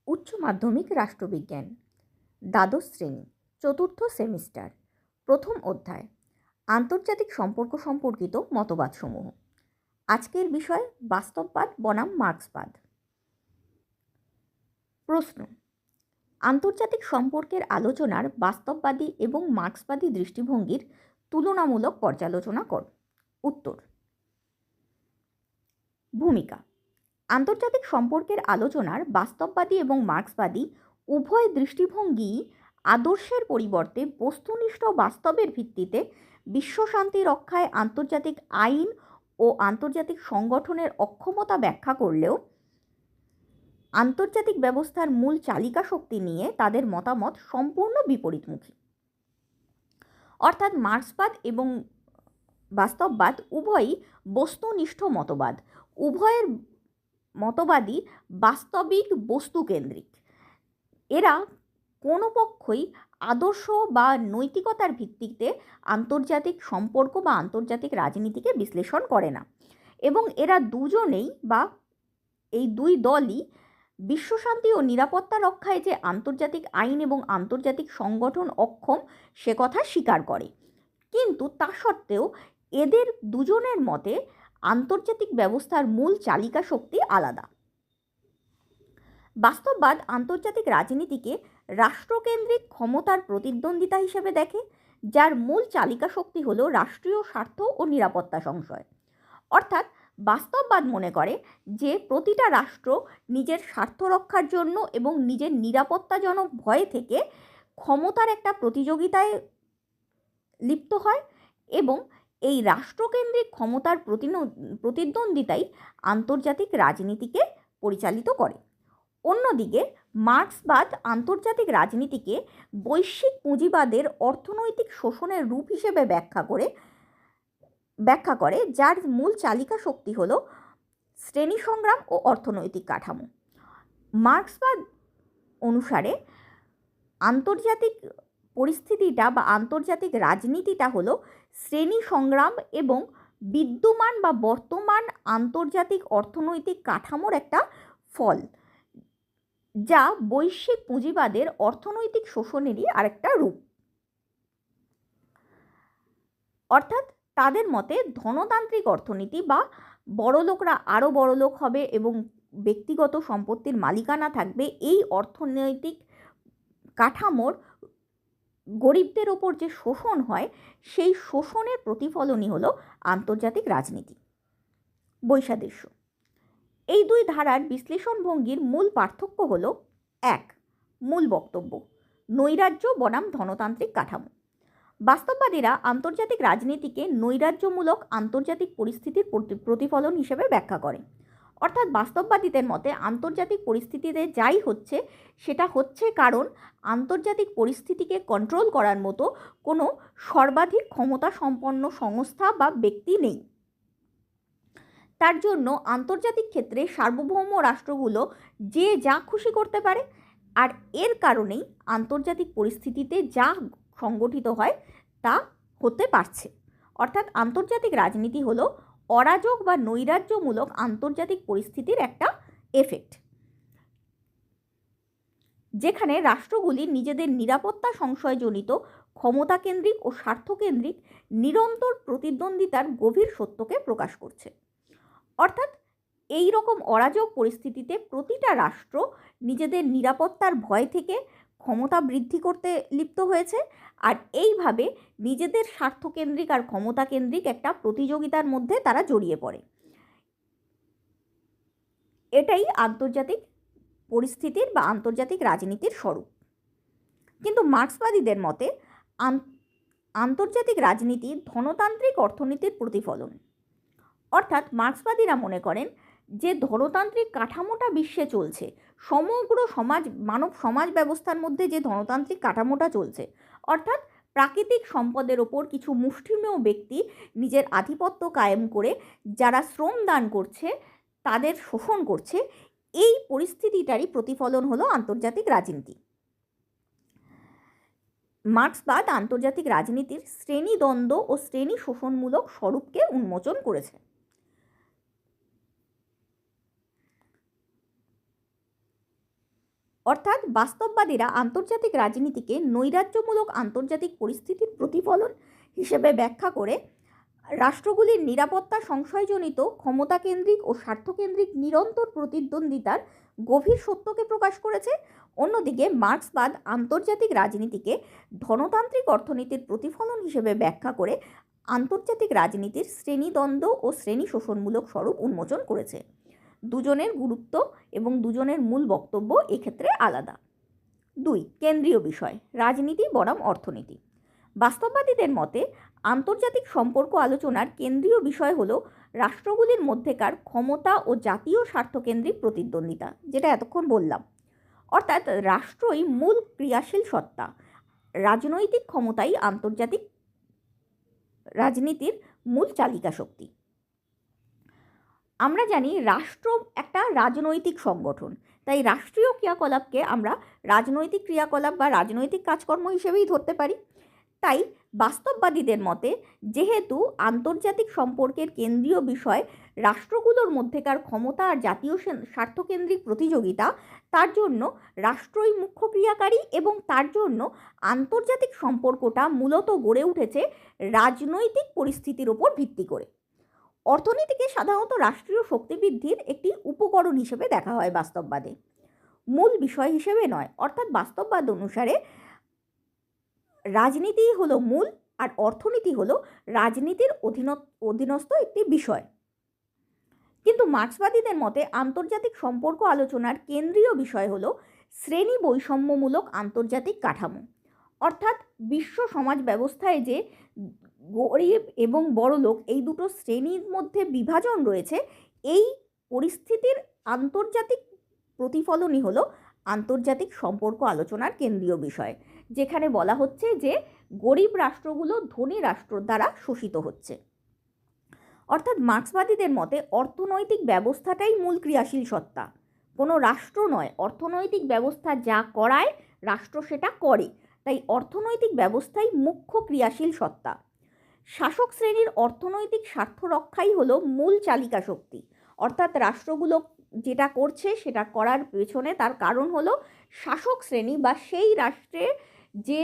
উচ্চ মাধ্যমিক রাষ্ট্রবিজ্ঞান, দ্বাদশ শ্রেণী, চতুর্থ সেমিস্টার, প্রথম অধ্যায়, আন্তর্জাতিক সম্পর্ক সম্পর্কিত মতবাদসমূহ। আজকের বিষয় বাস্তববাদ বনাম মার্ক্সবাদ। প্রশ্ন: আন্তর্জাতিক সম্পর্কের আলোচনার বাস্তববাদী এবং মার্ক্সবাদী দৃষ্টিভঙ্গির তুলনামূলক পর্যালোচনা কর। উত্তর: ভূমিকা। আন্তর্জাতিক সম্পর্কের আলোচনার বাস্তববাদী এবং মার্ক্সবাদী উভয় দৃষ্টিভঙ্গিই আদর্শের পরিবর্তে বস্তুনিষ্ঠ বাস্তবের ভিত্তিতে বিশ্বশান্তি রক্ষায় আন্তর্জাতিক আইন ও আন্তর্জাতিক সংগঠনের অক্ষমতা ব্যাখ্যা করলেও আন্তর্জাতিক ব্যবস্থার মূল চালিকা শক্তি নিয়ে তাদের মতামত সম্পূর্ণ বিপরীতমুখী। অর্থাৎ মার্ক্সবাদ এবং বাস্তববাদ উভয়ই বস্তুনিষ্ঠ মতবাদ, উভয়ের মতবাদী বাস্তবিক বস্তুকেন্দ্রিক। এরা কোনো পক্ষই আদর্শ বা নৈতিকতার ভিত্তিতে আন্তর্জাতিক সম্পর্ক বা আন্তর্জাতিক রাজনীতিকে বিশ্লেষণ করে না, এবং এরা দুজনেই বা এই দুই দলই বিশ্বশান্তি ও নিরাপত্তা রক্ষায় যে আন্তর্জাতিক আইন এবং আন্তর্জাতিক সংগঠন অক্ষম সে কথা স্বীকার করে। কিন্তু তা সত্ত্বেও এদের দুজনের মতে আন্তর্জাতিক ব্যবস্থার মূল চালিকা শক্তি আলাদা। বাস্তববাদ আন্তর্জাতিক রাজনীতিকে রাষ্ট্রকেন্দ্রিক ক্ষমতার প্রতিদ্বন্দ্বিতা হিসেবে দেখে, যার মূল চালিকা শক্তি হল রাষ্ট্রীয় স্বার্থ ও নিরাপত্তা সংশয়। অর্থাৎ বাস্তববাদ মনে করে যে প্রতিটা রাষ্ট্র নিজের স্বার্থ রক্ষার জন্য এবং নিজের নিরাপত্তাজনক ভয় থেকে ক্ষমতার একটা প্রতিযোগিতায় লিপ্ত হয়, এবং এই রাষ্ট্রকেন্দ্রিক ক্ষমতার প্রতিদ্বন্দ্বিতাই আন্তর্জাতিক রাজনীতিকে পরিচালিত করে। অন্যদিকে মার্ক্সবাদ আন্তর্জাতিক রাজনীতিকে বৈশ্বিক পুঁজিবাদের অর্থনৈতিক শোষণের রূপ হিসেবে ব্যাখ্যা করে, যার মূল চালিকা শক্তি হল শ্রেণী সংগ্রাম ও অর্থনৈতিক কাঠামো। মার্ক্সবাদ অনুসারে আন্তর্জাতিক পরিস্থিতিটা বা আন্তর্জাতিক রাজনীতিটা হলো শ্রেণী সংগ্রাম এবং বিদ্যমান বা বর্তমান আন্তর্জাতিক অর্থনৈতিক কাঠামোর একটা ফল, যা বৈশ্বিক পুঁজিবাদের অর্থনৈতিক শোষণেরই আরেকটা রূপ। অর্থাৎ তাদের মতে ধনতান্ত্রিক অর্থনীতি বা বড়লোকরা আরও বড়লোক হবে এবং ব্যক্তিগত সম্পত্তির মালিকানা থাকবে, এই অর্থনৈতিক কাঠামোর গরিবদের ওপর যে শোষণ হয় সেই শোষণের প্রতিফলনই হলো আন্তর্জাতিক রাজনীতি। বৈসাদৃশ্য। এই দুই ধারার বিশ্লেষণ ভঙ্গির মূল পার্থক্য হলো: এক, মূল বক্তব্য, নৈরাজ্য বনাম ধনতান্ত্রিক কাঠামো। বাস্তববাদীরা আন্তর্জাতিক রাজনীতিকে নৈরাজ্যমূলক আন্তর্জাতিক পরিস্থিতির প্রতিফলন হিসেবে ব্যাখ্যা করে। অর্থাৎ বাস্তববাদীদের মতে আন্তর্জাতিক পরিস্থিতিতে যাই হচ্ছে সেটা হচ্ছে কারণ আন্তর্জাতিক পরিস্থিতিকে কন্ট্রোল করার মতো কোনো সর্বাধিক ক্ষমতা সম্পন্ন সংস্থা বা ব্যক্তি নেই। তার জন্য আন্তর্জাতিক ক্ষেত্রে সার্বভৌম রাষ্ট্রগুলো যে যা খুশি করতে পারে, আর এর কারণেই আন্তর্জাতিক পরিস্থিতিতে যা সংগঠিত হয় তা হতে পারছে। অর্থাৎ আন্তর্জাতিক রাজনীতি হলো অরাজক বা নৈরাজ্যমূলক আন্তর্জাতিক পরিস্থিতির একটা এফেক্ট, যেখানে রাষ্ট্রগুলি নিজেদের নিরাপত্তা সংশয়জনিত ক্ষমতাকেন্দ্রিক ও স্বার্থকেন্দ্রিক নিরন্তর প্রতিদ্বন্দ্বিতার গভীর সত্যকে প্রকাশ করছে। অর্থাৎ এই রকম অরাজক পরিস্থিতিতে প্রতিটা রাষ্ট্র নিজেদের নিরাপত্তার ভয় থেকে ক্ষমতা বৃদ্ধি করতে লিপ্ত হয়েছে, আর এইভাবে নিজেদের স্বার্থকেন্দ্রিক আর ক্ষমতাকেন্দ্রিক একটা প্রতিযোগিতার মধ্যে তারা জড়িয়ে পড়ে। এটাই আন্তর্জাতিক পরিস্থিতির বা আন্তর্জাতিক রাজনীতির স্বরূপ। কিন্তু মার্ক্সবাদীদের মতে আন্তর্জাতিক রাজনীতি ধনতান্ত্রিক অর্থনীতির প্রতিফলন। অর্থাৎ মার্ক্সবাদীরা মনে করেন যে ধনতান্ত্রিক কাঠামোটা বিশ্বে চলছে, সমগ্র মানব সমাজ ব্যবস্থার মধ্যে যে ধনতান্ত্রিক কাঠামোটা চলছে, অর্থাৎ প্রাকৃতিক সম্পদের ওপর কিছু মুষ্টিমেয় ব্যক্তি নিজের আধিপত্য কায়েম করে যারা শ্রম দান করছে তাদের শোষণ করছে, এই পরিস্থিতিটারই প্রতিফলন হলো আন্তর্জাতিক রাজনীতি। মার্ক্সবাদ আন্তর্জাতিক রাজনীতির শ্রেণীদ্বন্দ্ব ও শ্রেণী শোষণমূলক স্বরূপকে উন্মোচন করেছে। অর্থাৎ বাস্তববাদীরা আন্তর্জাতিক রাজনীতিকে নৈরাজ্যমূলক আন্তর্জাতিক পরিস্থিতির প্রতিফলন হিসেবে ব্যাখ্যা করে রাষ্ট্রগুলির নিরাপত্তা সংশয়জনিত ক্ষমতাকেন্দ্রিক ও স্বার্থকেন্দ্রিক নিরন্তর প্রতিদ্বন্দ্বিতার গভীর সত্যকে প্রকাশ করেছে। অন্যদিকে মার্ক্সবাদ আন্তর্জাতিক রাজনীতিকে ধনতান্ত্রিক অর্থনীতির প্রতিফলন হিসেবে ব্যাখ্যা করে আন্তর্জাতিক রাজনীতির শ্রেণীদ্বন্দ্ব ও শ্রেণী শোষণমূলক স্বরূপ উন্মোচন করেছে। দুজনের গুরুত্ব এবং দুজনের মূল বক্তব্য এক্ষেত্রে আলাদা। 2. কেন্দ্রীয় বিষয়, রাজনীতি বনাম অর্থনীতি। বাস্তববাদীদের মতে আন্তর্জাতিক সম্পর্ক আলোচনার কেন্দ্রীয় বিষয় হল রাষ্ট্রগুলির মধ্যেকার ক্ষমতা ও জাতীয় স্বার্থকেন্দ্রিক প্রতিদ্বন্দ্বিতা, যেটা এতক্ষণ বললাম। অর্থাৎ রাষ্ট্রই মূল ক্রিয়াশীল সত্তা, রাজনৈতিক ক্ষমতাই আন্তর্জাতিক রাজনীতির মূল চালিকা শক্তি। আমরা জানি রাষ্ট্র একটা রাজনৈতিক সংগঠন, তাই রাষ্ট্রীয় ক্রিয়াকলাপকে আমরা রাজনৈতিক ক্রিয়াকলাপ বা রাজনৈতিক কাজকর্ম হিসেবেই ধরতে পারি। তাই বাস্তববাদীদের মতে যেহেতু আন্তর্জাতিক সম্পর্কের কেন্দ্রীয় বিষয় রাষ্ট্রগুলোর মধ্যেকার ক্ষমতা আর জাতীয় স্বার্থকেন্দ্রিক প্রতিযোগিতা, তার জন্য রাষ্ট্রই মুখ্য ক্রিয়াকারী এবং তার জন্য আন্তর্জাতিক সম্পর্কটা মূলত গড়ে উঠেছে রাজনৈতিক পরিস্থিতির ওপর ভিত্তি করে। অর্থনীতিকে সাধারণত রাষ্ট্রীয় শক্তি বৃদ্ধির একটি উপকরণ হিসেবে দেখা হয় বাস্তববাদে, মূল বিষয় হিসেবে নয়। অর্থাৎ বাস্তববাদ অনুসারে রাজনীতিই হলো মূল আর অর্থনীতি হলো রাজনীতির অধীনস্থ একটি বিষয়। কিন্তু মার্ক্সবাদীদের মতে আন্তর্জাতিক সম্পর্ক আলোচনার কেন্দ্রীয় বিষয় হলো শ্রেণী বৈষম্যমূলক আন্তর্জাতিক কাঠামো। অর্থাৎ বিশ্ব সমাজ ব্যবস্থায় যে গরিব এবং বড়লোক এই দুটো শ্রেণীর মধ্যে বিভাজন রয়েছে, এই পরিস্থিতির আন্তর্জাতিক প্রতিফলনই হলো আন্তর্জাতিক সম্পর্ক আলোচনার কেন্দ্রীয় বিষয়, যেখানে বলা হচ্ছে যে গরিব রাষ্ট্রগুলো ধনী রাষ্ট্র দ্বারা শোষিত হচ্ছে। অর্থাৎ মার্ক্সবাদীদের মতে অর্থনৈতিক ব্যবস্থাটাই মূল ক্রিয়াশীল সত্তা, কোনো রাষ্ট্র নয়। অর্থনৈতিক ব্যবস্থা যা করায় রাষ্ট্র সেটা করে, তাই অর্থনৈতিক ব্যবস্থাই মুখ্য ক্রিয়াশীল সত্তা। শাসক শ্রেণীর অর্থনৈতিক স্বার্থ রক্ষাই হলো মূল চালিকা শক্তি। অর্থাৎ রাষ্ট্রগুলো যেটা করছে সেটা করার পেছনে তার কারণ হলো শাসক শ্রেণী বা সেই রাষ্ট্রের যে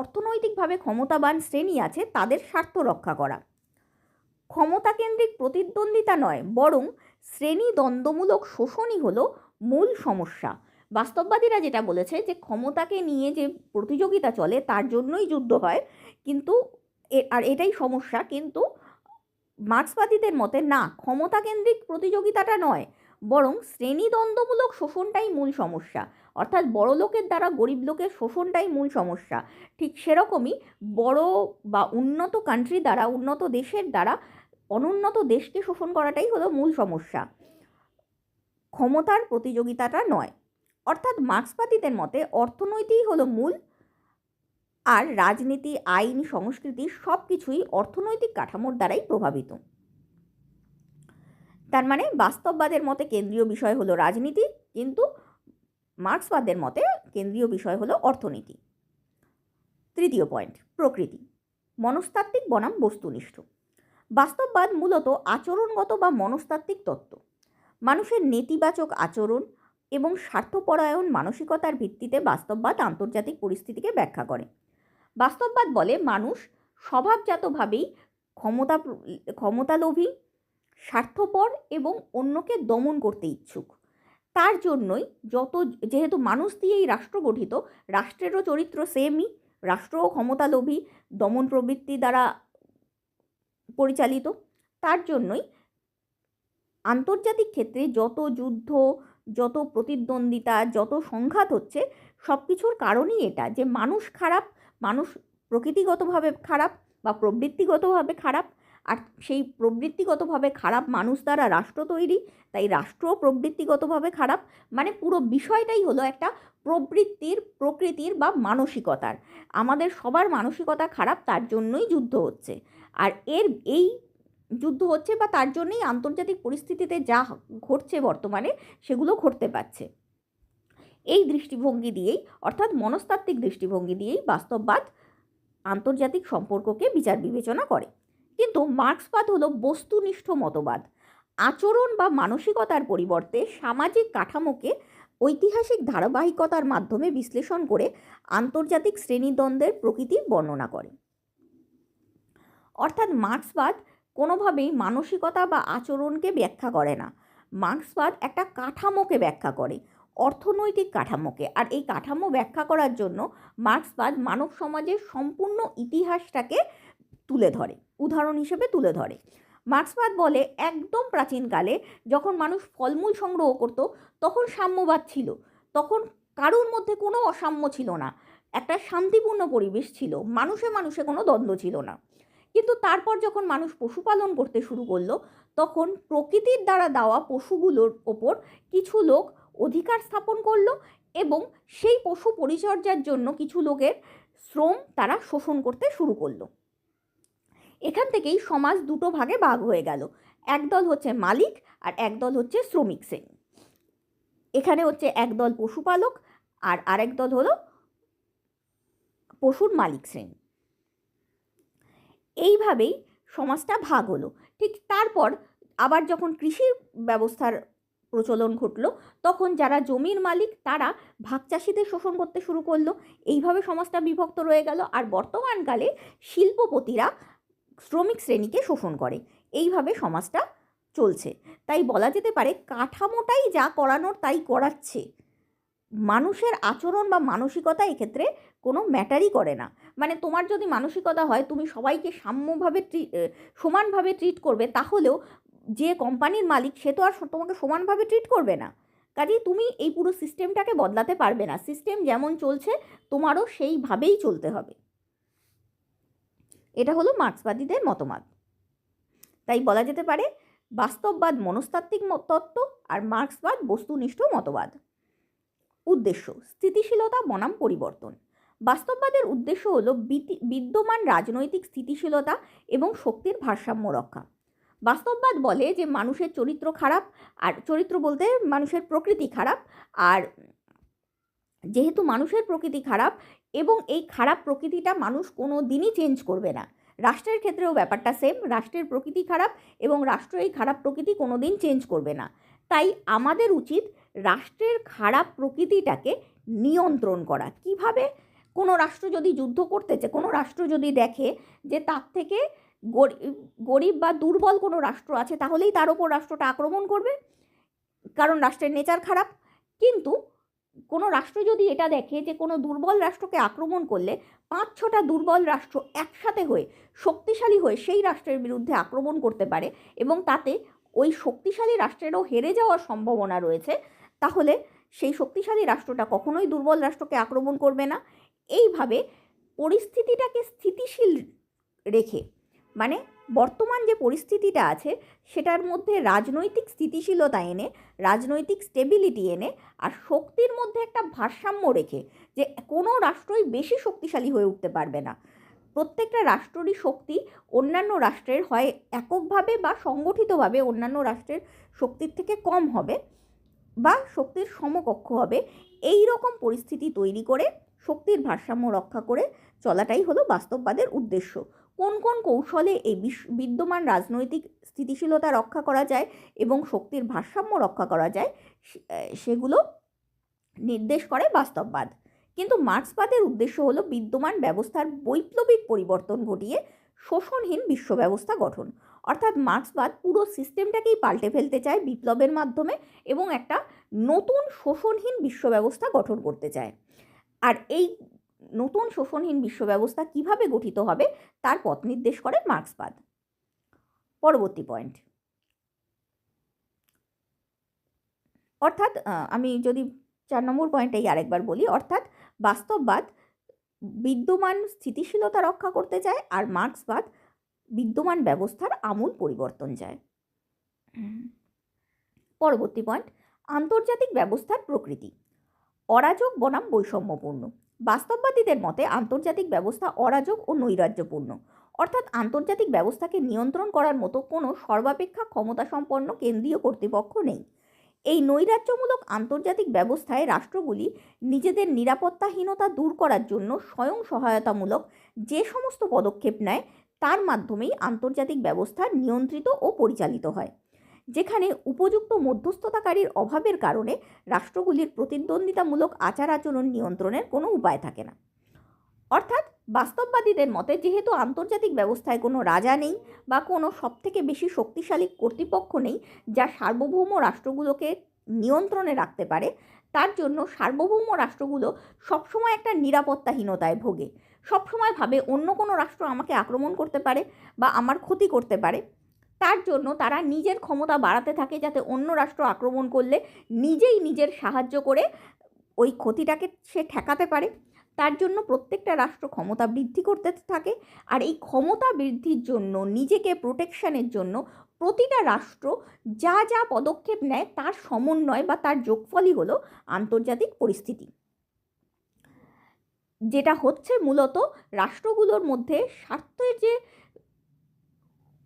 অর্থনৈতিকভাবে ক্ষমতাবান শ্রেণী আছে তাদের স্বার্থ রক্ষা করা। ক্ষমতাকেন্দ্রিক প্রতিদ্বন্দ্বিতা নয়, বরং শ্রেণী দ্বন্দ্বমূলক শোষণই হলো মূল সমস্যা। বাস্তববাদীরা যেটা বলেছে যে ক্ষমতাকে নিয়ে যে প্রতিযোগিতা চলে তার জন্যই যুদ্ধ হয়, কিন্তু আর এটাই সমস্যা। কিন্তু মার্ক্সবাদীদের মতে না, ক্ষমতাকেন্দ্রিক প্রতিযোগিতাটা নয়, বরং শ্রেণীদ্বন্দ্বমূলক শোষণটাই মূল সমস্যা। অর্থাৎ বড় লোকের দ্বারা গরিব লোকের শোষণটাই মূল সমস্যা। ঠিক সেরকমই বড় বা উন্নত কান্ট্রি দ্বারা, উন্নত দেশের দ্বারা অনুন্নত দেশকে শোষণ করাটাই হলো মূল সমস্যা, ক্ষমতার প্রতিযোগিতাটা নয়। অর্থাৎ মার্ক্সবাদীদের মতে অর্থনৈতিকই হলো মূল, আর রাজনীতি, আইন, সংস্কৃতি সব কিছুই অর্থনৈতিক কাঠামোর দ্বারাই প্রভাবিত। তার মানে বাস্তববাদের মতে কেন্দ্রীয় বিষয় হলো রাজনীতি, কিন্তু মার্ক্সবাদের মতে কেন্দ্রীয় বিষয় হলো অর্থনীতি। 3য় পয়েন্ট, প্রকৃতি, মনস্তাত্ত্বিক বনাম বস্তুনিষ্ঠ। বাস্তববাদ মূলত আচরণগত বা মনস্তাত্ত্বিক তত্ত্ব। মানুষের নেতিবাচক আচরণ এবং স্বার্থপরায়ণ মানসিকতার ভিত্তিতে বাস্তববাদ আন্তর্জাতিক পরিস্থিতিকে ব্যাখ্যা করে। বাস্তববাদ বলে মানুষ স্বভাবজাতভাবেই ক্ষমতালোভী, স্বার্থপর এবং অন্যকে দমন করতে ইচ্ছুক। তার জন্যই যেহেতু মানুষ দিয়েই রাষ্ট্র গঠিত, রাষ্ট্রেরও চরিত্র সেমই, রাষ্ট্রও ক্ষমতালোভী, দমন প্রবৃত্তি দ্বারা পরিচালিত। তার জন্যই আন্তর্জাতিক ক্ষেত্রে যত যুদ্ধ, যত প্রতিদ্বন্দ্বিতা, যত সংঘাত হচ্ছে, সব কিছুর কারণই এটা যে মানুষ খারাপ, মানুষ প্রকৃতিগতভাবে খারাপ বা প্রবৃত্তিগতভাবে খারাপ, আর সেই প্রবৃত্তিগতভাবে খারাপ মানুষ দ্বারা রাষ্ট্র তৈরি, তাই রাষ্ট্রও প্রবৃত্তিগতভাবে খারাপ। মানে পুরো বিষয়টাই হলো একটা প্রকৃতির বা মানসিকতার। আমাদের সবার মানসিকতা খারাপ, তার জন্যই যুদ্ধ হচ্ছে। আর এই যুদ্ধ হচ্ছে বা তার জন্যই আন্তর্জাতিক পরিস্থিতিতে যা ঘটছে বর্তমানে সেগুলো ঘটতে পারছে। এই দৃষ্টিভঙ্গি দিয়েই, অর্থাৎ মনস্তাত্ত্বিক দৃষ্টিভঙ্গি দিয়েই বাস্তববাদ আন্তর্জাতিক সম্পর্ককে বিচার বিবেচনা করে। কিন্তু মার্ক্সবাদ হলো বস্তুনিষ্ঠ মতবাদ। আচরণ বা মানসিকতার পরিবর্তে সামাজিক কাঠামোকে ঐতিহাসিক ধারাবাহিকতার মাধ্যমে বিশ্লেষণ করে আন্তর্জাতিক শ্রেণীদ্বন্দ্বের প্রকৃতির বর্ণনা করে। অর্থাৎ মার্ক্সবাদ কোনোভাবেই মানসিকতা বা আচরণকে ব্যাখ্যা করে না। মার্ক্সবাদ একটা কাঠামোকে ব্যাখ্যা করে, অর্থনৈতিক কাঠামোকে। আর এই কাঠামো ব্যাখ্যা করার জন্য মার্ক্সবাদ মানব সমাজের সম্পূর্ণ ইতিহাসটাকে তুলে ধরে, উদাহরণ হিসেবে তুলে ধরে। মার্ক্সবাদ বলে একদম প্রাচীনকালে যখন মানুষ ফলমূল সংগ্রহ করত তখন সাম্যবাদ ছিল, তখন কারোর মধ্যে কোনো অসাম্য ছিল না, একটা শান্তিপূর্ণ পরিবেশ ছিল, মানুষে মানুষে কোনো দ্বন্দ্ব ছিল না। কিন্তু তারপর যখন মানুষ পশুপালন করতে শুরু করলো তখন প্রকৃতির দ্বারা দেওয়া পশুগুলোর ওপর কিছু লোক অধিকার স্থাপন করলো এবং সেই পশু পরিচর্যার জন্য কিছু লোকের শ্রম তারা শোষণ করতে শুরু করলো। এখান থেকেই সমাজ দুটো ভাগে ভাগ হয়ে গেল, একদল হচ্ছে মালিক আর একদল হচ্ছে শ্রমিক শ্রেণী। এখানে হচ্ছে একদল পশুপালক আর আরেক দল হলো পশুর মালিক শ্রেণী। এইভাবেই সমাজটা ভাগ হলো। ঠিক তারপর আবার যখন কৃষির ব্যবস্থার প্রচলন ঘটলো তখন যারা জমির মালিক তারা ভাগ চাষিদের শোষণ করতে শুরু করলো। এইভাবে সমাজটা বিভক্ত রয়ে গেল। আর বর্তমানকালে শিল্পপতিরা শ্রমিক শ্রেণীকে শোষণ করে। এইভাবে সমাজটা চলছে। তাই বলা যেতে পারে কাঠামোটাই যা করানোর তাই করাচ্ছে, মানুষের আচরণ বা মানসিকতা এক্ষেত্রে কোনো ম্যাটারই করে না। মানে তোমার যদি মানসিকতা হয় তুমি সবাইকে সাম্যভাবে সমানভাবে ট্রিট করবে, তাহলেও যে কোম্পানির মালিক সে তো আর তোমাকে সমানভাবে ট্রিট করবে না। কাজেই তুমি এই পুরো সিস্টেমটাকে বদলাতে পারবে না। সিস্টেম যেমন চলছে তোমারও সেইভাবেই চলতে হবে। এটা হলো মার্ক্সবাদীদের মতবাদ। তাই বলা যেতে পারে বাস্তববাদ মনস্তাত্ত্বিক তত্ত্ব আর মার্ক্সবাদ বস্তুনিষ্ঠ মতবাদ। উদ্দেশ্য স্থিতিশীলতা বনাম পরিবর্তন। বাস্তববাদের উদ্দেশ্য হলো বিদ্যমান রাজনৈতিক স্থিতিশীলতা এবং শক্তির ভারসাম্য রক্ষা। বাস্তববাদ বলে যে মানুষের চরিত্র খারাপ, আর চরিত্র বলতে মানুষের প্রকৃতি খারাপ, আর যেহেতু মানুষের প্রকৃতি খারাপ এবং এই খারাপ প্রকৃতিটা মানুষ কোনো দিনই চেঞ্জ করবে না। রাষ্ট্রের ক্ষেত্রেও ব্যাপারটা সেম, রাষ্ট্রের প্রকৃতি খারাপ এবং রাষ্ট্র এই খারাপ প্রকৃতি কোনো দিন চেঞ্জ করবে না। তাই আমাদের উচিত রাষ্ট্রের খারাপ প্রকৃতিটাকে নিয়ন্ত্রণ করা। কিভাবে? কোনো রাষ্ট্র যদি যুদ্ধ করতেছে, কোনো রাষ্ট্র যদি দেখে যে তার থেকে গরিব বা দুর্বল কোনো রাষ্ট্র আছে, তাহলেই তার ওপর রাষ্ট্রটা আক্রমণ করবে, কারণ রাষ্ট্রের নেচার খারাপ। কিন্তু কোনো রাষ্ট্র যদি এটা দেখে যে কোনো দুর্বল রাষ্ট্রকে আক্রমণ করলে 5-6টা দুর্বল রাষ্ট্র একসাথে হয়ে শক্তিশালী হয়ে সেই রাষ্ট্রের বিরুদ্ধে আক্রমণ করতে পারে এবং তাতে ওই শক্তিশালী রাষ্ট্রেরও হেরে যাওয়ার সম্ভাবনা রয়েছে, তাহলে সেই শক্তিশালী রাষ্ট্রটা কখনোই দুর্বল রাষ্ট্রকে আক্রমণ করবে না। এইভাবে পরিস্থিতিটাকে স্থিতিশীল রেখে, মানে বর্তমান যে পরিস্থিতিটা আছে সেটার মধ্যে রাজনৈতিক স্থিতিশীলতা এনে, রাজনৈতিক স্টেবিলিটি এনে, আর শক্তির মধ্যে একটা ভারসাম্য রেখে, যে কোনো রাষ্ট্রই বেশি শক্তিশালী হয়ে উঠতে পারবে না। প্রত্যেকটা রাষ্ট্রেরই শক্তি অন্যান্য রাষ্ট্রের হয় এককভাবে বা সংগঠিতভাবে অন্যান্য রাষ্ট্রের শক্তির থেকে কম হবে বা শক্তির সমকক্ষ হবে। এই রকম পরিস্থিতি তৈরি করে শক্তির ভারসাম্য রক্ষা করে চলাটাই হলো বাস্তববাদের উদ্দেশ্য। কোন কোন কৌশলে এই বিদ্যমান রাজনৈতিক স্থিতিশীলতা রক্ষা করা যায় এবং শক্তির ভারসাম্য রক্ষা করা যায় সেগুলো নির্দেশ করে বাস্তববাদ। কিন্তু মার্ক্সবাদের উদ্দেশ্য হলো বিদ্যমান ব্যবস্থার বৈপ্লবিক পরিবর্তন ঘটিয়ে শোষণহীন বিশ্ব ব্যবস্থা গঠন। অর্থাৎ মার্ক্সবাদ পুরো সিস্টেমটাকেই পাল্টে ফেলতে চায় বিপ্লবের মাধ্যমে এবং একটা নতুন শোষণহীন বিশ্ব ব্যবস্থা গঠন করতে চায়। আর এই নতুন শোষণহীন বিশ্ব ব্যবস্থা কীভাবে গঠিত হবে তার পথ নির্দেশ করে মার্ক্সবাদ। পরবর্তী পয়েন্ট, অর্থাৎ আমি যদি 4 নম্বর পয়েন্টটাই আরেকবার বলি, অর্থাৎ বাস্তববাদ বিদ্যমান স্থিতিশীলতা রক্ষা করতে চায় আর মার্ক্সবাদ বিদ্যমান ব্যবস্থার আমূল পরিবর্তন চায়। পরবর্তী পয়েন্ট, আন্তর্জাতিক ব্যবস্থার প্রকৃতি। অরাজক বনাম বৈষম্যপূর্ণ। বাস্তববাদীদের মতে আন্তর্জাতিক ব্যবস্থা অরাজক ও নৈরাজ্যপূর্ণ। অর্থাৎ আন্তর্জাতিক ব্যবস্থাকে নিয়ন্ত্রণ করার মতো কোনো সর্বাপেক্ষা ক্ষমতাসম্পন্ন কেন্দ্রীয় কর্তৃপক্ষ নেই। এই নৈরাজ্যমূলক আন্তর্জাতিক ব্যবস্থায় রাষ্ট্রগুলি নিজেদের নিরাপত্তাহীনতা দূর করার জন্য স্বয়ং সহায়তামূলক যে সমস্ত পদক্ষেপ নেয় তার মাধ্যমেই আন্তর্জাতিক ব্যবস্থা নিয়ন্ত্রিত ও পরিচালিত হয়। যেখানে উপযুক্ত মধ্যস্থতাকারীর অভাবের কারণে রাষ্ট্রগুলির প্রতিদ্বন্দ্বিতামূলক আচার আচরণ নিয়ন্ত্রণের কোনো উপায় থাকে না। অর্থাৎ বাস্তববাদীদের মতে যেহেতু আন্তর্জাতিক ব্যবস্থায় কোনো রাজা নেই বা কোনো সবথেকে বেশি শক্তিশালী কর্তৃপক্ষ নেই যা সার্বভৌম রাষ্ট্রগুলোকে নিয়ন্ত্রণে রাখতে পারে, তার জন্য সার্বভৌম রাষ্ট্রগুলো সবসময় একটা নিরাপত্তাহীনতায় ভোগে। সবসময় ভাবে অন্য কোনো রাষ্ট্র আমাকে আক্রমণ করতে পারে বা আমার ক্ষতি করতে পারে। তার জন্য তারা নিজের ক্ষমতা বাড়াতে থাকে যাতে অন্য রাষ্ট্র আক্রমণ করলে নিজেই নিজের সাহায্য করে ওই ক্ষতিটাকে সে ঠেকাতে পারে। তার জন্য প্রত্যেকটা রাষ্ট্র ক্ষমতা বৃদ্ধি করতে থাকে, আর এই ক্ষমতা বৃদ্ধির জন্য নিজেকে প্রোটেকশনের জন্য প্রতিটা রাষ্ট্র যা যা পদক্ষেপ নেয় তার সমন্বয় বা তার যোগফলই হলো আন্তর্জাতিক পরিস্থিতি, যেটা হচ্ছে মূলত রাষ্ট্রগুলোর মধ্যে স্বার্থের যে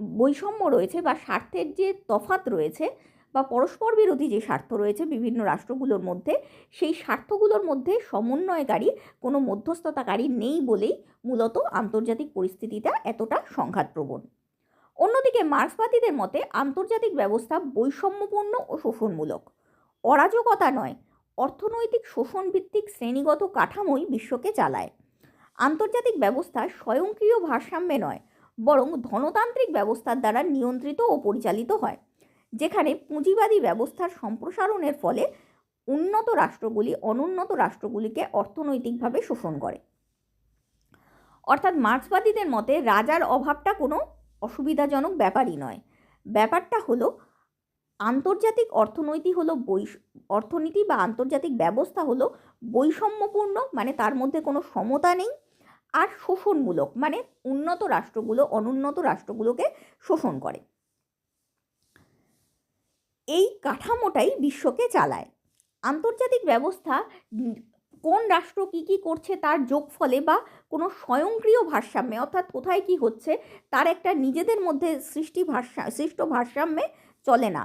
বৈষম্য রয়েছে বা স্বার্থের যে তফাৎ রয়েছে বা পরস্পর বিরোধী যে স্বার্থ রয়েছে বিভিন্ন রাষ্ট্রগুলোর মধ্যে, সেই স্বার্থগুলোর মধ্যে সমন্বয়কারী কোনো মধ্যস্থতাকারী নেই বলেই মূলত আন্তর্জাতিক পরিস্থিতিটা এতটা সংঘাতপ্রবণ। অন্যদিকে মার্ক্সবাদীদের মতে আন্তর্জাতিক ব্যবস্থা বৈষম্যপূর্ণ ও শোষণমূলক। অরাজকতা নয়, অর্থনৈতিক শোষণভিত্তিক শ্রেণীগত কাঠামোই বিশ্বকে চালায়। আন্তর্জাতিক ব্যবস্থা স্বয়ংক্রিয় ভারসাম্যে নয়, বরং ধনতান্ত্রিক ব্যবস্থার দ্বারা নিয়ন্ত্রিত ও পরিচালিত হয়, যেখানে পুঁজিবাদী ব্যবস্থার সম্প্রসারণের ফলে উন্নত রাষ্ট্রগুলি অনুন্নত রাষ্ট্রগুলিকে অর্থনৈতিকভাবে শোষণ করে। অর্থাৎ মার্ক্সবাদীদের মতে রাজার অভাবটা কোনো অসুবিধাজনক ব্যাপারই নয়। ব্যাপারটা হলো আন্তর্জাতিক অর্থনীতি বা আন্তর্জাতিক ব্যবস্থা হলো বৈষম্যপূর্ণ, মানে তার মধ্যে কোনো সমতা নেই, আর শোষণমূলক, মানে উন্নত রাষ্ট্রগুলো অনুন্নত রাষ্ট্রগুলোকে শোষণ করে। এই কাঠামোটাই বিশ্বকে চালায়। আন্তর্জাতিক ব্যবস্থা কোন রাষ্ট্র কী করছে তার যোগফলে বা কোনো স্বয়ংক্রিয় ভারসাম্যে, অর্থাৎ কোথায় কী হচ্ছে তার একটা নিজেদের মধ্যে সৃষ্ট ভারসাম্যে চলে না,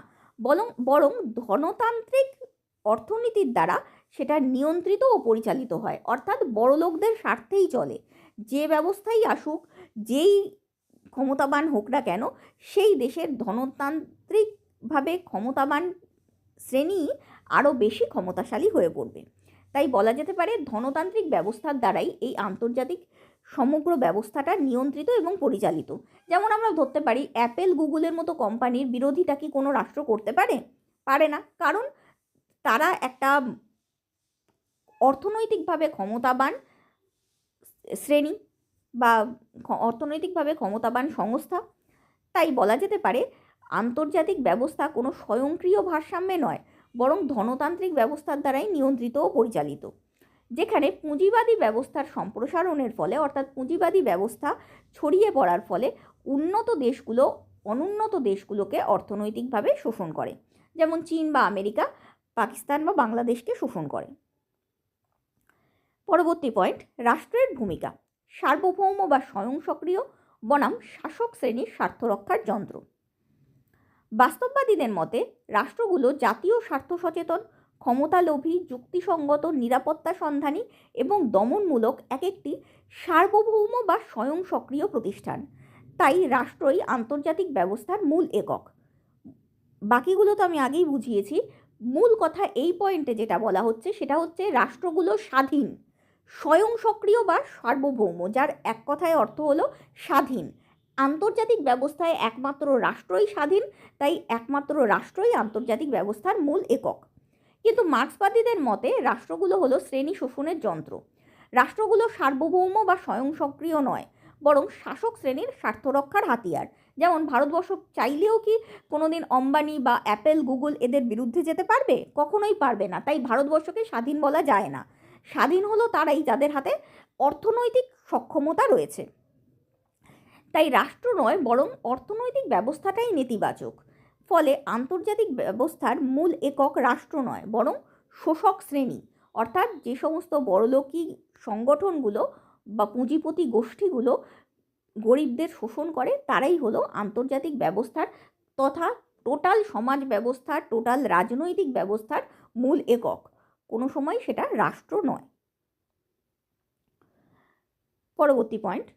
বরং ধনতান্ত্রিক অর্থনীতির দ্বারা সেটা নিয়ন্ত্রিত ও পরিচালিত হয়। অর্থাৎ বড়লোকদের স্বার্থেই চলে। যে ব্যবস্থাই আসুক, যেই ক্ষমতাবান হোক না কেন, সেই দেশের ধনতান্ত্রিকভাবে ক্ষমতাবান শ্রেণী আরও বেশি ক্ষমতাশালী হয়ে পড়বে। তাই বলা যেতে পারে ধনতান্ত্রিক ব্যবস্থার দ্বারাই এই আন্তর্জাতিক সমগ্র ব্যবস্থাটা নিয়ন্ত্রিত এবং পরিচালিত। যেমন আমরা ধরতে পারি অ্যাপেল, গুগলের মতো কোম্পানির বিরোধিতা কি কোনো রাষ্ট্র করতে পারে না, কারণ তারা একটা অর্থনৈতিকভাবে ক্ষমতাবান শ্রেণী বা অর্থনৈতিকভাবে ক্ষমতাবান সংস্থা। তাই বলা যেতে পারে আন্তর্জাতিক ব্যবস্থা কোনো স্বয়ংক্রিয় ভারসাম্যে নয়, বরং ধনতান্ত্রিক ব্যবস্থার দ্বারাই নিয়ন্ত্রিত ও পরিচালিত, যেখানে পুঁজিবাদী ব্যবস্থার সম্প্রসারণের ফলে, অর্থাৎ পুঁজিবাদী ব্যবস্থা ছড়িয়ে পড়ার ফলে উন্নত দেশগুলো অনুন্নত দেশগুলোকে অর্থনৈতিকভাবে শোষণ করে, যেমন চীন বা আমেরিকা পাকিস্তান বা বাংলাদেশকে শোষণ করে। পরবর্তী পয়েন্ট, রাষ্ট্রের ভূমিকা। সার্বভৌম বা স্বয়ংসক্রিয় বনাম শাসক শ্রেণীর স্বার্থ রক্ষার যন্ত্র। বাস্তববাদীদের মতে রাষ্ট্রগুলো জাতীয় স্বার্থ সচেতন, ক্ষমতালোভী, যুক্তিসঙ্গত, নিরাপত্তা সন্ধানী এবং দমনমূলক একটি সার্বভৌম বা স্বয়ং সক্রিয় প্রতিষ্ঠান। তাই রাষ্ট্রই আন্তর্জাতিক ব্যবস্থার মূল একক। বাকিগুলো তো আমি আগেই বুঝিয়েছি। মূল কথা এই পয়েন্টে যেটা বলা হচ্ছে সেটা হচ্ছে রাষ্ট্রগুলো স্বাধীন, স্বয়ং সক্রিয় বা সার্বভৌম, যার এক কথায় অর্থ হলো স্বাধীন। আন্তর্জাতিক ব্যবস্থায় একমাত্র রাষ্ট্রই স্বাধীন, তাই একমাত্র রাষ্ট্রই আন্তর্জাতিক ব্যবস্থার মূল একক। কিন্তু মার্ক্সবাদীদের মতে রাষ্ট্রগুলো হলো শ্রেণী শোষণের যন্ত্র। রাষ্ট্রগুলো সার্বভৌম বা স্বয়ং সক্রিয় নয়, বরং শাসক শ্রেণীর স্বার্থ রক্ষার হাতিয়ার। যেমন ভারতবর্ষ চাইলেও কি কোনোদিন আম্বানি বা অ্যাপেল, গুগল এদের বিরুদ্ধে যেতে পারবে? কখনোই পারবে না। তাই ভারতবর্ষকে স্বাধীন বলা যায় না। স্বাধীন হলো তারাই যাদের হাতে অর্থনৈতিক সক্ষমতা রয়েছে। তাই রাষ্ট্র নয়, বরং অর্থনৈতিক ব্যবস্থাটাই নেতিবাচক। ফলে আন্তর্জাতিক ব্যবস্থার মূল একক রাষ্ট্র নয়, বরং শোষক শ্রেণী, অর্থাৎ যে সমস্ত বড়লোকি সংগঠনগুলো বা পুঁজিপতি গোষ্ঠীগুলো গরিবদের শোষণ করে, তারাই হলো আন্তর্জাতিক ব্যবস্থার তথা টোটাল সমাজ ব্যবস্থার, টোটাল রাজনৈতিক ব্যবস্থার মূল একক। কোনো সময় সেটা রাষ্ট্র নয়। পরবর্তী পয়েন্ট,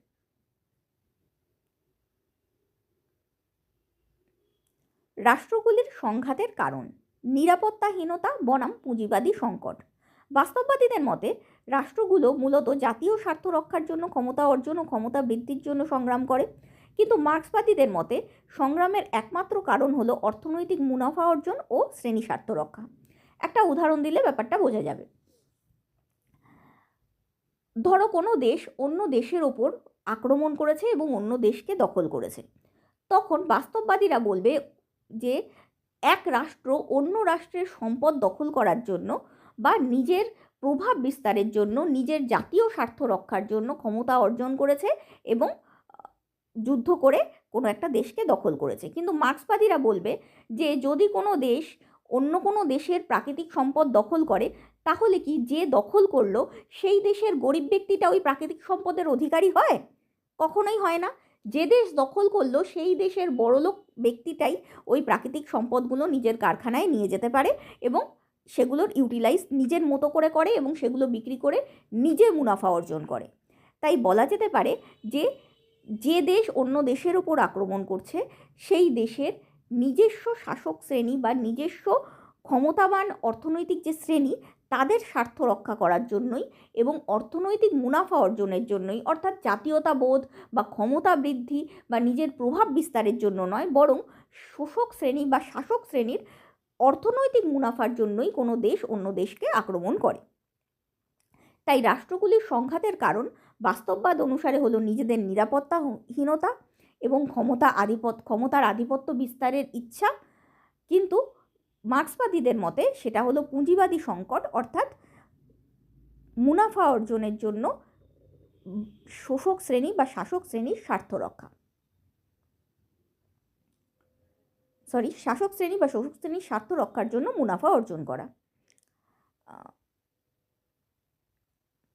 রাষ্ট্রগুলির সংঘাতের কারণ নিরাপত্তাহীনতা বনাম পুঁজিবাদী সংকট। বাস্তববাদীদের মতে রাষ্ট্রগুলো মূলত জাতীয় স্বার্থ রক্ষার জন্য ক্ষমতা অর্জন ও ক্ষমতা বৃদ্ধির জন্য সংগ্রাম করে, কিন্তু মার্ক্সবাদীদের মতে সংগ্রামের একমাত্র কারণ হলো অর্থনৈতিক মুনাফা অর্জন ও শ্রেণী স্বার্থ রক্ষা। একটা উদাহরণ দিলে ব্যাপারটা বোঝা যাবে। ধরো কোনো দেশ অন্য দেশের ওপর আক্রমণ করেছে এবং অন্য দেশকে দখল করেছে, তখন বাস্তববাদীরা বলবে যে এক রাষ্ট্র অন্য রাষ্ট্রের সম্পদ দখল করার জন্য বা নিজের প্রভাব বিস্তারের জন্য, নিজের জাতীয় স্বার্থ রক্ষার জন্য ক্ষমতা অর্জন করেছে এবং যুদ্ধ করে কোনো একটা দেশকে দখল করেছে। কিন্তু মার্ক্সবাদীরা বলবে যে যদি কোনো দেশ অন্য কোনো দেশের প্রাকৃতিক সম্পদ দখল করে, তাহলে কি যে দখল করলো সেই দেশের গরিব ব্যক্তিটা ওই প্রাকৃতিক সম্পদের অধিকারী হয়? কখনোই হয় না। যে দেশ দখল করলো সেই দেশের বড়লোক ব্যক্তিটাই ওই প্রাকৃতিক সম্পদগুলো নিজের কারখানায় নিয়ে যেতে পারে এবং সেগুলোর ইউটিলাইজ নিজের মতো করে করে এবং সেগুলো বিক্রি করে নিজে মুনাফা অর্জন করে। তাই বলা যেতে পারে যে যে দেশ অন্য দেশের ওপর আক্রমণ করছে সেই দেশের নিজস্ব শাসক শ্রেণী বা নিজস্ব ক্ষমতাবান অর্থনৈতিক যে শ্রেণী, তাদের স্বার্থ রক্ষা করার জন্যই এবং অর্থনৈতিক মুনাফা অর্জনের জন্যই, অর্থাৎ জাতীয়তাবোধ বা ক্ষমতা বৃদ্ধি বা নিজের প্রভাব বিস্তারের জন্য নয়, বরং শোষক শ্রেণী বা শাসক শ্রেণীর অর্থনৈতিক মুনাফার জন্যই কোনো দেশ অন্য দেশকে আক্রমণ করে। তাই রাষ্ট্রগুলির সংঘাতের কারণ বাস্তববাদ অনুসারে হলো নিজেদের নিরাপত্তাহীনতা এবং ক্ষমতার আধিপত্য বিস্তারের ইচ্ছা, কিন্তু মার্ক্সবাদীদের মতে সেটা হলো পুঁজিবাদী সংকট, অর্থাৎ মুনাফা অর্জনের জন্য শোষক শ্রেণী বা শাসক শ্রেণীর স্বার্থ রক্ষা। শাসক শ্রেণী বা শোষক শ্রেণীর স্বার্থ রক্ষার জন্য মুনাফা অর্জন করা।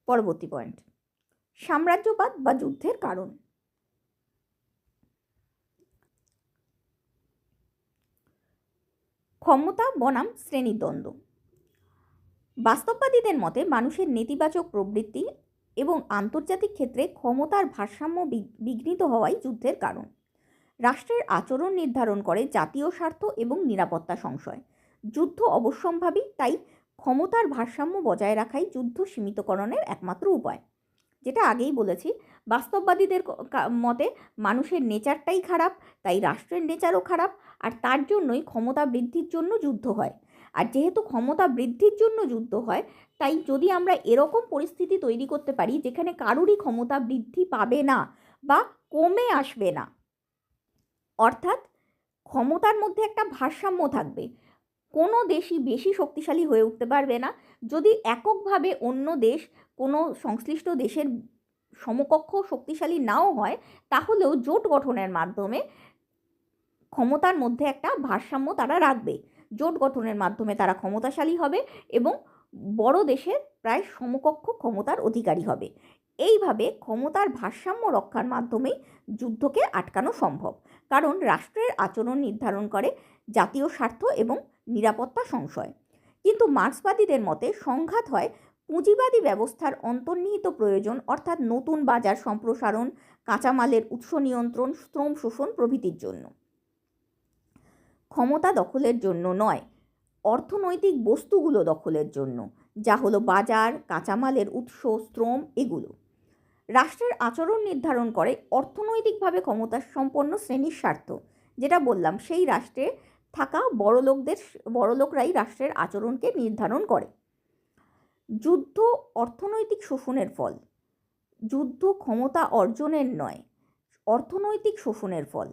পরবর্তী পয়েন্ট, সাম্রাজ্যবাদ বা যুদ্ধের কারণ। ক্ষমতা বনাম শ্রেণীদ্বন্দ্ব। বাস্তববাদীদের মতে মানুষের নেতিবাচক প্রবৃত্তি এবং আন্তর্জাতিক ক্ষেত্রে ক্ষমতার ভারসাম্য বিঘ্নিত হওয়াই যুদ্ধের কারণ। রাষ্ট্রের আচরণ নির্ধারণ করে জাতীয় স্বার্থ এবং নিরাপত্তা সংশয়। যুদ্ধ অবশ্যম্ভাবী, তাই ক্ষমতার ভারসাম্য বজায় রাখাই যুদ্ধ সীমিতকরণের একমাত্র উপায়। যেটা আগেই বলেছি, বাস্তববাদীদের মতে মানুষের নেচারটাই খারাপ, তাই রাষ্ট্রের নেচারও খারাপ, আর তার জন্যই ক্ষমতা বৃদ্ধির জন্য যুদ্ধ হয়। আর যেহেতু ক্ষমতা বৃদ্ধির জন্য যুদ্ধ হয়, তাই যদি আমরা এরকম পরিস্থিতি তৈরি করতে পারি যেখানে কারুরই ক্ষমতা বৃদ্ধি পাবে না বা কমে আসবে না, অর্থাৎ ক্ষমতার মধ্যে একটা ভারসাম্য থাকবে, কোনো দেশই বেশি শক্তিশালী হয়ে উঠতে পারবে না। যদি এককভাবে অন্য দেশ কোনো সংশ্লিষ্ট দেশের সমকক্ষ শক্তিশালী নাও হয়, তাহলেও জোট গঠনের মাধ্যমে ক্ষমতার মধ্যে একটা ভারসাম্য তারা রাখবে। জোট গঠনের মাধ্যমে তারা ক্ষমতাশালী হবে এবং বড় দেশের প্রায় সমকক্ষ ক্ষমতার অধিকারী হবে। এইভাবে ক্ষমতার ভারসাম্য রক্ষার মাধ্যমেই যুদ্ধকে আটকানো সম্ভব, কারণ রাষ্ট্রের আচরণ নির্ধারণ করে জাতীয় স্বার্থ এবং নিরাপত্তা সংশয়। কিন্তু মার্ক্সবাদীদের মতে সংঘাত হয় পুঁজিবাদী ব্যবস্থার অন্তর্নিহিত প্রয়োজন, অর্থাৎ নতুন বাজার সম্প্রসারণ, কাঁচামালের উৎস নিয়ন্ত্রণ, শ্রম শোষণ প্রভৃতির জন্য। ক্ষমতা দখলের জন্য নয়, অর্থনৈতিক বস্তুগুলো দখলের জন্য, যা হলো বাজার, কাঁচামালের উৎস, শ্রম, এগুলো। রাষ্ট্রের আচরণ নির্ধারণ করে অর্থনৈতিকভাবে ক্ষমতাসম্পন্ন শ্রেণীর স্বার্থ। যেটা বললাম, সেই রাষ্ট্রে থাকা বড়লোকরাই রাষ্ট্রের আচরণকে নির্ধারণ করে। যুদ্ধ অর্থনৈতিক শোষণের ফল। যুদ্ধ ক্ষমতা অর্জনের নয়, অর্থনৈতিক শোষণের ফল।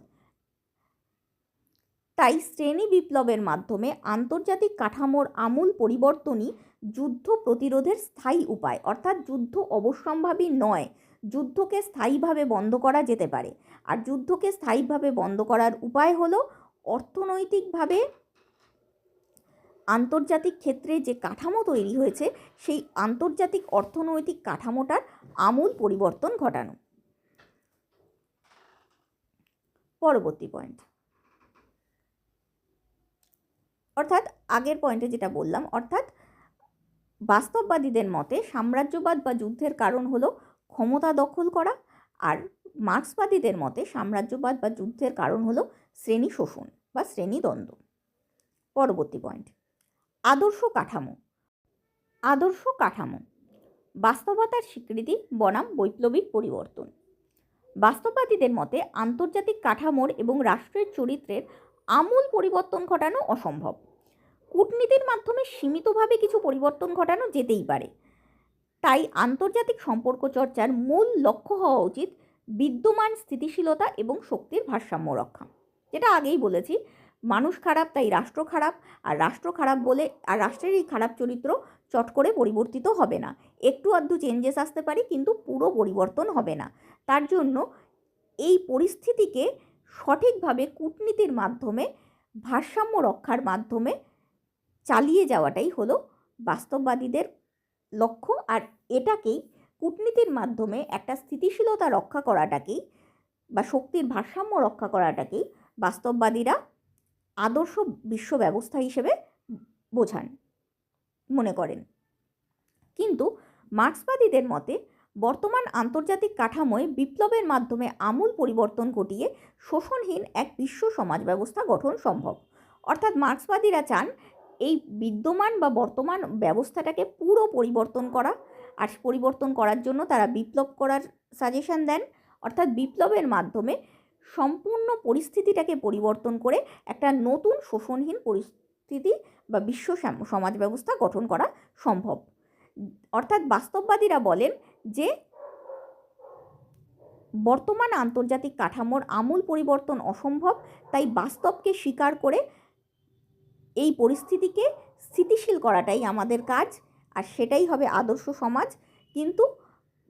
তাই শ্রেণী বিপ্লবের মাধ্যমে আন্তর্জাতিক কাঠামোর আমূল পরিবর্তনই যুদ্ধ প্রতিরোধের স্থায়ী উপায়, অর্থাৎ যুদ্ধ অবশ্যম্ভাবী নয়, যুদ্ধকে স্থায়ীভাবে বন্ধ করা যেতে পারে। আর যুদ্ধকে স্থায়ীভাবে বন্ধ করার উপায় হলো অর্থনৈতিকভাবে আন্তর্জাতিক ক্ষেত্রে যে কাঠামো তৈরি হয়েছে সেই আন্তর্জাতিক অর্থনৈতিক কাঠামোটার আমূল পরিবর্তন ঘটানো। পরবর্তী পয়েন্ট, অর্থাৎ আগের পয়েন্টে যেটা বললাম, অর্থাৎ বাস্তববাদীদের মতে সাম্রাজ্যবাদ বা যুদ্ধের কারণ হলো ক্ষমতা দখল করা, আর মার্ক্সবাদীদের মতে সাম্রাজ্যবাদ বা যুদ্ধের কারণ হলো শ্রেণী শোষণ। বা শ্রেণীদ্বন্দ্ব। পরবর্তী পয়েন্ট, আদর্শ কাঠামো। আদর্শ কাঠামো বাস্তবতার স্বীকৃতি বনাম বৈপ্লবিক পরিবর্তন। বাস্তববাদীদের মতে আন্তর্জাতিক কাঠামোর এবং রাষ্ট্রের চরিত্রের আমূল পরিবর্তন ঘটানো অসম্ভব। কূটনীতির মাধ্যমে সীমিতভাবে কিছু পরিবর্তন ঘটানো যেতেই পারে। তাই আন্তর্জাতিক সম্পর্ক চর্চার মূল লক্ষ্য হওয়া উচিত বিদ্যমান স্থিতিশীলতা এবং শক্তির ভারসাম্য রক্ষা। যেটা আগেই বলেছি, মানুষ খারাপ তাই রাষ্ট্র খারাপ, আর রাষ্ট্র খারাপ বলে আর রাষ্ট্রের এই খারাপ চরিত্র চট করে পরিবর্তিত হবে না। একটু আধটু চেঞ্জেস আসতে পারে, কিন্তু পুরো পরিবর্তন হবে না। তার জন্য এই পরিস্থিতিকে সঠিকভাবে কূটনীতির মাধ্যমে, ভারসাম্য রক্ষার মাধ্যমে চালিয়ে যাওয়াটাই হলো বাস্তববাদীদের লক্ষ্য। আর এটাকেই কূটনীতির মাধ্যমে একটা স্থিতিশীলতা রক্ষা করাটাকেই বা শক্তির ভারসাম্য রক্ষা করাটাকেই বাস্তববাদীরা আদর্শ বিশ্ব ব্যবস্থা হিসেবে বোঝান, মনে করেন। কিন্তু মার্ক্সবাদীদের মতে বর্তমান আন্তর্জাতিক কাঠামোয় বিপ্লবের মাধ্যমে আমূল পরিবর্তন ঘটিয়ে শোষণহীন এক বিশ্ব সমাজ ব্যবস্থা গঠন সম্ভব। অর্থাৎ মার্ক্সবাদীরা চান এই বিদ্যমান বা বর্তমান ব্যবস্থাটাকে পুরো পরিবর্তন করা, আর পরিবর্তন করার জন্য তারা বিপ্লব করার সাজেশন দেন। অর্থাৎ বিপ্লবের মাধ্যমে সম্পূর্ণ পরিস্থিতিটাকে পরিবর্তন করে একটা নতুন শোষণহীন পরিস্থিতি বা বিশ্ব সমাজ ব্যবস্থা গঠন করা সম্ভব। অর্থাৎ বাস্তববাদীরা বলেন যে বর্তমান আন্তর্জাতিক কাঠামোর আমূল পরিবর্তন অসম্ভব, তাই বাস্তবকে স্বীকার করে এই পরিস্থিতিকে স্থিতিশীল করাটাই আমাদের কাজ, আর সেটাই হবে আদর্শ সমাজ। কিন্তু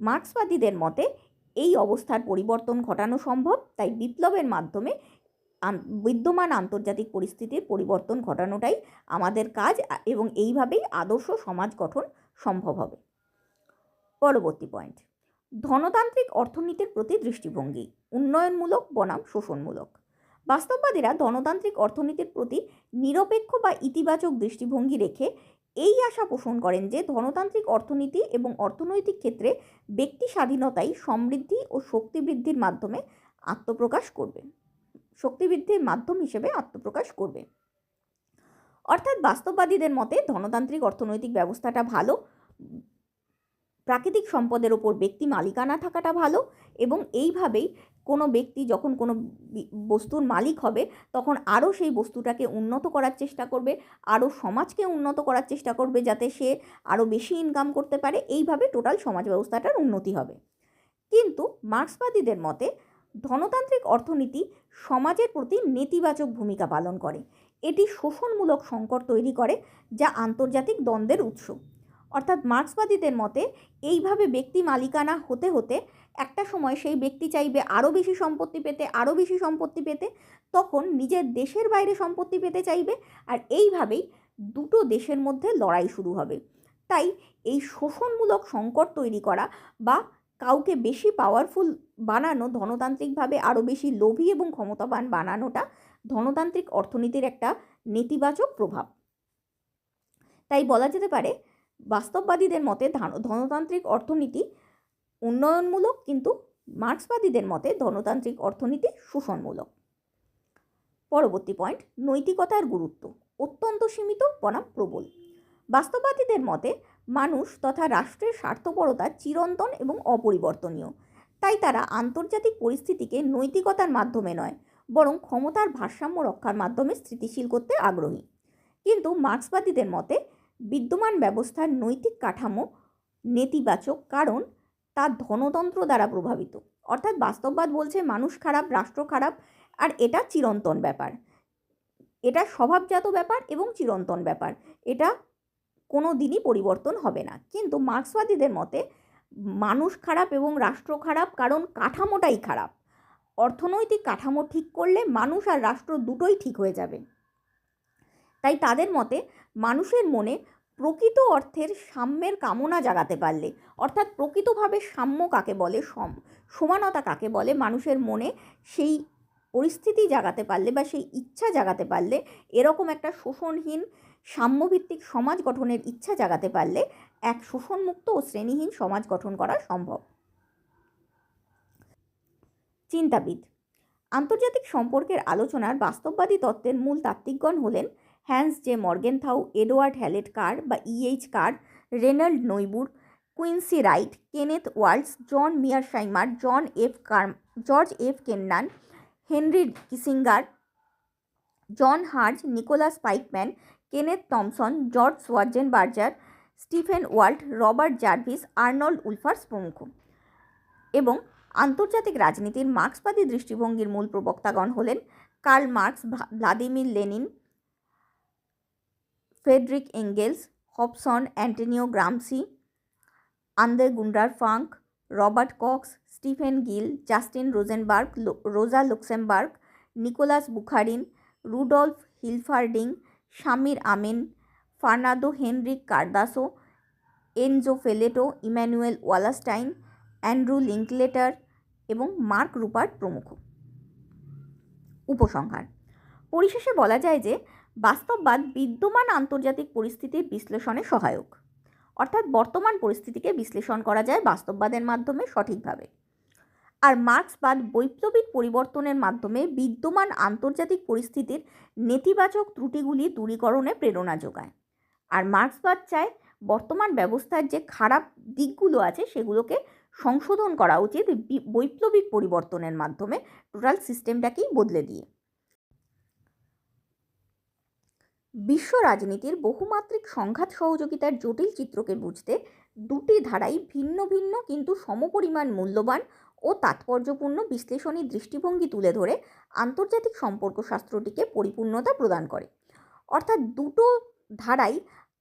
মার্ক্সবাদীদের মতে এই অবস্থার পরিবর্তন ঘটানো সম্ভব, তাই বিপ্লবের মাধ্যমে বিদ্যমান আন্তর্জাতিক পরিস্থিতির পরিবর্তন ঘটানোটাই আমাদের কাজ, এবং এইভাবেই আদর্শ সমাজ গঠন সম্ভব হবে। পরবর্তী পয়েন্ট, ধনতান্ত্রিক অর্থনীতির প্রতি দৃষ্টিভঙ্গি, উন্নয়নমূলক বনাম শোষণমূলক। বাস্তববাদীরা ধনতান্ত্রিক অর্থনীতির প্রতি নিরপেক্ষ বা ইতিবাচক দৃষ্টিভঙ্গি রেখে এই আশা পোষণ করেন যে ধনতান্ত্রিক অর্থনীতি এবং অর্থনৈতিক ক্ষেত্রে ব্যক্তি স্বাধীনতাই সমৃদ্ধি ও শক্তি বৃদ্ধির মাধ্যমে আত্মপ্রকাশ করবে, শক্তি বৃদ্ধির মাধ্যম হিসেবে আত্মপ্রকাশ করবে। অর্থাৎ বাস্তববাদীদের মতে ধনতান্ত্রিক অর্থনৈতিক ব্যবস্থাটা ভালো, প্রাকৃতিক সম্পদের ওপর ব্যক্তি মালিকানা থাকাটা ভালো, এবং এইভাবেই কোনো ব্যক্তি যখন কোনো বস্তুর মালিক হবে তখন আরও সেই বস্তুটাকে উন্নত করার চেষ্টা করবে, আরও সমাজকে উন্নত করার চেষ্টা করবে যাতে সে আরও বেশি ইনকাম করতে পারে। এইভাবে টোটাল সমাজ ব্যবস্থাটার উন্নতি হবে। কিন্তু মার্ক্সবাদীদের মতে ধনতান্ত্রিক অর্থনীতি সমাজের প্রতি নেতিবাচক ভূমিকা পালন করে। এটি শোষণমূলক সংকট তৈরি করে, যা আন্তর্জাতিক দ্বন্দ্বের উৎস। অর্থাৎ মার্ক্সবাদীদের মতে এইভাবে ব্যক্তি মালিকানা হতে হতে একটা সময় সেই ব্যক্তি চাইবে আরও বেশি সম্পত্তি পেতে, আরও বেশি সম্পত্তি পেতে, তখন নিজের দেশের বাইরে সম্পত্তি পেতে চাইবে, আর এইভাবেই দুটো দেশের মধ্যে লড়াই শুরু হবে। তাই এই শোষণমূলক সংকট তৈরি করা বা কাউকে বেশি পাওয়ারফুল বানানো, ধনতান্ত্রিকভাবে আরও বেশি লোভী এবং ক্ষমতাবান বানানোটা ধনতান্ত্রিক অর্থনীতির একটা নেতিবাচক প্রভাব। তাই বলা যেতে পারে বাস্তববাদীদের মতে ধনতান্ত্রিক অর্থনীতি উন্নয়নমূলক, কিন্তু মার্ক্সবাদীদের মতে ধনতান্ত্রিক অর্থনীতি শোষণমূলক। পরবর্তী পয়েন্ট, নৈতিকতার গুরুত্ব, অত্যন্ত সীমিত বনাম প্রবল। বাস্তববাদীদের মতে মানুষ তথা রাষ্ট্রের স্বার্থপরতা চিরন্তন এবং অপরিবর্তনীয়, তাই তারা আন্তর্জাতিক পরিস্থিতিকে নৈতিকতার মাধ্যমে নয় বরং ক্ষমতার ভারসাম্য রক্ষার মাধ্যমে স্থিতিশীল করতে আগ্রহী। কিন্তু মার্ক্সবাদীদের মতে বিদ্যমান ব্যবস্থার নৈতিক কাঠামো নেতিবাচক, কারণ তা ধনতন্ত্র দ্বারা প্রভাবিত। অর্থাৎ বাস্তববাদ বলছে মানুষ খারাপ, রাষ্ট্র খারাপ, আর এটা চিরন্তন ব্যাপার, এটা স্বভাবজাত ব্যাপার এবং চিরন্তন ব্যাপার, এটা কোনো দিনই পরিবর্তন হবে না। কিন্তু মার্ক্সবাদীদের মতে মানুষ খারাপ এবং রাষ্ট্র খারাপ, কারণ কাঠামোটাই খারাপ। অর্থনৈতিক কাঠামো ঠিক করলে মানুষ আর রাষ্ট্র দুটোই ঠিক হয়ে যাবে। তাই তাদের মতে মানুষের মনে প্রকৃত অর্থের সাম্যের কামনা জাগাতে পারলে, অর্থাৎ প্রকৃতভাবে সাম্য কাকে বলে, সমানতা কাকে বলে, মানুষের মনে সেই পরিস্থিতি জাগাতে পারলে বা সেই ইচ্ছা জাগাতে পারলে, এরকম একটা শোষণহীন সাম্যভিত্তিক সমাজ গঠনের ইচ্ছা জাগাতে পারলে এক শোষণমুক্ত ও শ্রেণীহীন সমাজ গঠন করা সম্ভব। চিন্তাবিদ, আন্তর্জাতিক সম্পর্কের আলোচনার বাস্তববাদী তত্ত্বের মূল তাত্ত্বিকগণ হলেন Hans J Morgenthau, Edward Hallett Carr বা EH Carr, Reinhold Niebuhr, Quincy Wright, Kenneth Waltz, John Mearsheimer, George F Kennan, Henry Kissinger, John Herz, Nicholas Spykman, Kenneth Thompson, George Schwarzenberger, Stephen Walt, Robert Jervis, Arnold Wolfers প্রমুখ। এবং আন্তর্জাতিক রাজনীতির মার্ক্সবাদী দৃষ্টিভঙ্গির মূল প্রবক্তাগণ হলেন Karl Marx, Vladimir Lenin, Friedrich Engels, Hobson, Antonio Gramsci, Andre Gunder Frank, Robert Cox, Stephen Gill, Justin Rosenberg, Rosa Luxemburg, Nicolas Bukharin, Rudolf Hilferding, Samir Amin, Fernando Henrique Cardoso, Enzo Faletto, Immanuel Wallerstein, Andrew Linklater এবং Mark Rupert প্রমুখ। উপসংহার: পরিশেষে বলা যায় যে বাস্তববাদ বিদ্যমান আন্তর্জাতিক পরিস্থিতির বিশ্লেষণে সহায়ক, অর্থাৎ বর্তমান পরিস্থিতিকে বিশ্লেষণ করা যায় বাস্তববাদের মাধ্যমে সঠিকভাবে। আর মার্ক্সবাদ বৈপ্লবিক পরিবর্তনের মাধ্যমে বিদ্যমান আন্তর্জাতিক পরিস্থিতির নেতিবাচক ত্রুটিগুলি দূরীকরণে প্রেরণা যোগায়। আর মার্ক্সবাদ চায় বর্তমান ব্যবস্থার যে খারাপ দিকগুলো আছে সেগুলোকে সংশোধন করা উচিত বৈপ্লবিক পরিবর্তনের মাধ্যমে, টোটাল সিস্টেমটাকেই বদলে দিয়ে। বিশ্ব রাজনীতির বহুমাত্রিক সংঘাত সহযোগিতার জটিল চিত্রকে বুঝতে দুটি ধারাই ভিন্ন ভিন্ন কিন্তু সমপরিমাণ মূল্যবান ও তাৎপর্যপূর্ণ বিশ্লেষণী দৃষ্টিভঙ্গি তুলে ধরে আন্তর্জাতিক সম্পর্কশাস্ত্রটিকে পরিপূর্ণতা প্রদান করে। অর্থাৎ দুটো ধারাই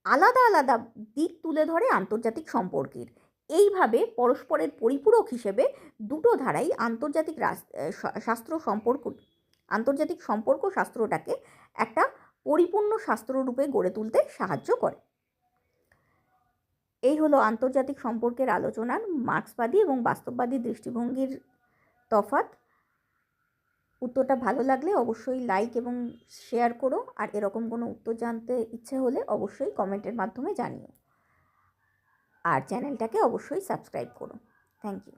আলাদা আলাদা দিক তুলে ধরে আন্তর্জাতিক সম্পর্কের। এইভাবে পরস্পরের পরিপূরক হিসেবে দুটো ধারাই আন্তর্জাতিক সম্পর্ক শাস্ত্রটাকে একটা পরিপূর্ণ শাস্ত্ররূপে গড়ে তুলতে সাহায্য করে। এই হলো আন্তর্জাতিক সম্পর্কের আলোচনার মার্ক্সবাদী এবং বাস্তববাদী দৃষ্টিভঙ্গির তফাৎ। উত্তরটা ভালো লাগলে অবশ্যই লাইক এবং শেয়ার করো, আর এরকম কোনো উত্তর জানতে ইচ্ছে হলে অবশ্যই কমেন্টের মাধ্যমে জানিও, আর চ্যানেলটাকে অবশ্যই সাবস্ক্রাইব করো। Thank you.